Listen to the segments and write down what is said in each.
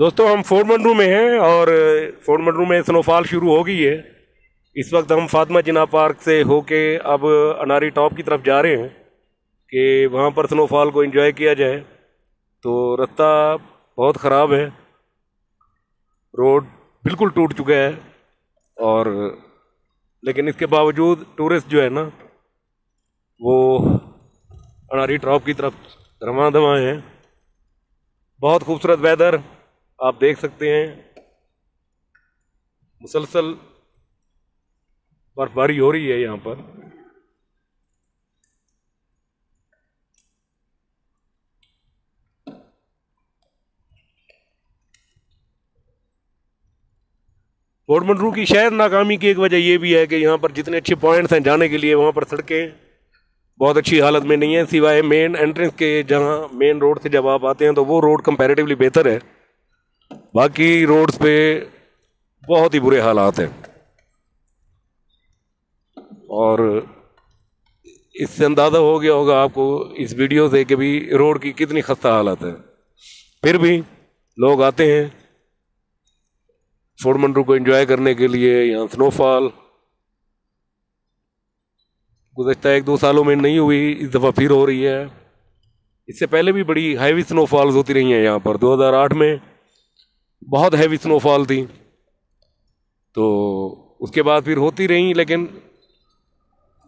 दोस्तों हम फोर्ट मंडरू में हैं और फोर्ट मंडरू में स्नोफॉल शुरू हो गई है। इस वक्त हम फातिमा जिन्ना पार्क से होके अब अनारी टॉप की तरफ जा रहे हैं कि वहाँ पर स्नोफॉल को एंजॉय किया जाए। तो रास्ता बहुत ख़राब है, रोड बिल्कुल टूट चुका है और लेकिन इसके बावजूद टूरिस्ट जो है ना वो अनारी टॉप की तरफ रवां दवा हैं। बहुत खूबसूरत वेदर आप देख सकते हैं, मुसलसल बर्फबारी हो रही है यहाँ पर। फोर्ट मंडरू की शायद नाकामी की एक वजह यह भी है कि यहाँ पर जितने अच्छे पॉइंट्स हैं जाने के लिए वहाँ पर सड़कें बहुत अच्छी हालत में नहीं है, सिवाय मेन एंट्रेंस के। जहाँ मेन रोड से जब आप आते हैं तो वो रोड कंपैरेटिवली बेहतर है, बाकी रोड्स पे बहुत ही बुरे हालात हैं। और इससे अंदाज़ा हो गया होगा आपको इस वीडियो से कि भी रोड की कितनी खस्ता हालत है। फिर भी लोग आते हैं फोर्ट मंडरू को एंजॉय करने के लिए। यहाँ स्नोफॉल गुज़श्ता 1-2 सालों में नहीं हुई, इस दफ़ा फिर हो रही है। इससे पहले भी बड़ी हैवी स्नोफॉल्स होती रही हैं यहाँ पर। 2008 में बहुत हैवी स्नोफॉल थी, तो उसके बाद फिर होती रही, लेकिन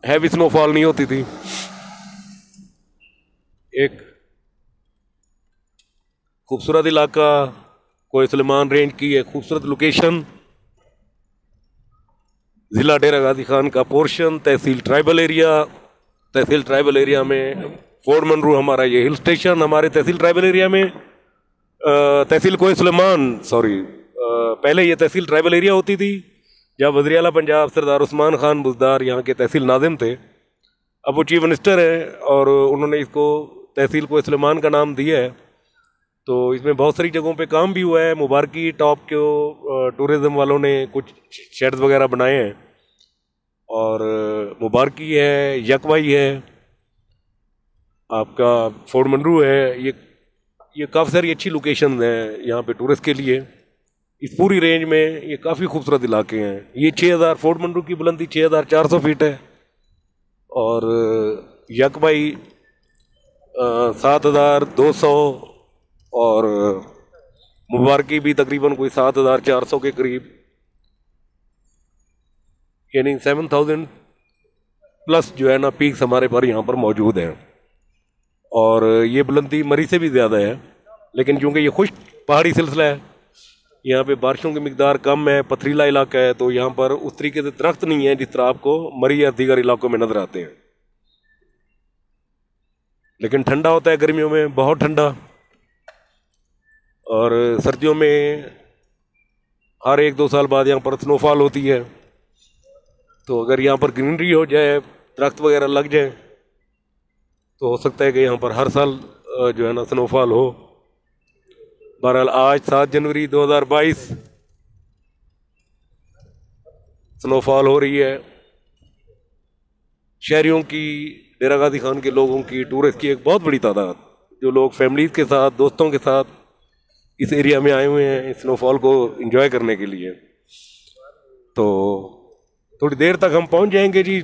हैवी स्नोफॉल नहीं होती थी। एक खूबसूरत इलाका कोई सुलेमान रेंज की एक खूबसूरत लोकेशन, ज़िला डेरा गाजी खान का पोर्शन, तहसील ट्राइबल एरिया में फोर्ट मंडरू हमारा ये हिल स्टेशन। हमारे तहसील ट्राइबल एरिया में तहसील कोई सुलेमान पहले ये तहसील ट्राइबल एरिया होती थी, जब वज़ीर आला पंजाब सरदार उस्मान खान बुज़दार यहाँ के तहसील नाज़िम थे। अब वो चीफ मिनिस्टर हैं और उन्होंने इसको तहसील कोई सुलेमान का नाम दिया है। तो इसमें बहुत सारी जगहों पे काम भी हुआ है। मुबारकी टॉप के टूरिज़्म वालों ने कुछ शेड्स वगैरह बनाए हैं, और मुबारकी है, यकवाई है, आपका फोर्ट मंडरू है। ये काफ़ी सारी अच्छी लोकेशन हैं यहाँ पे टूरिस्ट के लिए। इस पूरी रेंज में ये काफ़ी खूबसूरत इलाके हैं। ये 6000 फोर्ट मंडरू की बुलंदी 6400 फीट है, और यकवाई 7200, और मुबारकी भी तकरीबन कोई 7400 के करीब, यानी 7000 प्लस जो है ना पीक्स हमारे पर यहाँ पर मौजूद हैं। और ये बुलंदी मरी से भी ज़्यादा है, लेकिन चूँकि ये खुश्क पहाड़ी सिलसिला है, यहाँ पे बारिशों की मिकदार कम है, पथरीला इलाका है, तो यहाँ पर उस तरीके से दरख्त नहीं है जिस तरह आपको मरी या दीगर इलाकों में नज़र आते हैं। लेकिन ठंडा होता है गर्मियों में, बहुत ठंडा, और सर्दियों में हर 1-2 साल बाद यहाँ पर स्नोफॉल होती है। तो अगर यहाँ पर ग्रीनरी हो जाए, दरख्त वगैरह लग जाए, तो हो सकता है कि यहाँ पर हर साल जो है ना स्नोफॉल हो। बहरहाल आज 7 जनवरी 2022 स्नोफॉल हो रही है। शहरियों की, डेरा गाजी खान के लोगों की, टूरिस्ट की एक बहुत बड़ी तादाद, जो लोग फैमिलीज़ के साथ, दोस्तों के साथ इस एरिया में आए हुए हैं स्नोफॉल को एंजॉय करने के लिए। तो थोड़ी देर तक हम पहुंच जाएंगे जी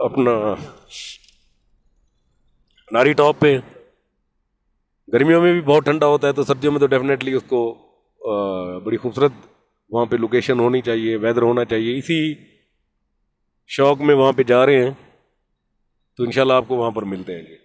अपना नारी टॉप पे। गर्मियों में भी बहुत ठंडा होता है, तो सर्दियों में तो डेफिनेटली उसको बड़ी खूबसूरत वहाँ पे लोकेशन होनी चाहिए, वेदर होना चाहिए। इसी शौक में वहाँ पे जा रहे हैं, तो इंशाल्लाह आपको वहाँ पर मिलते हैं जी।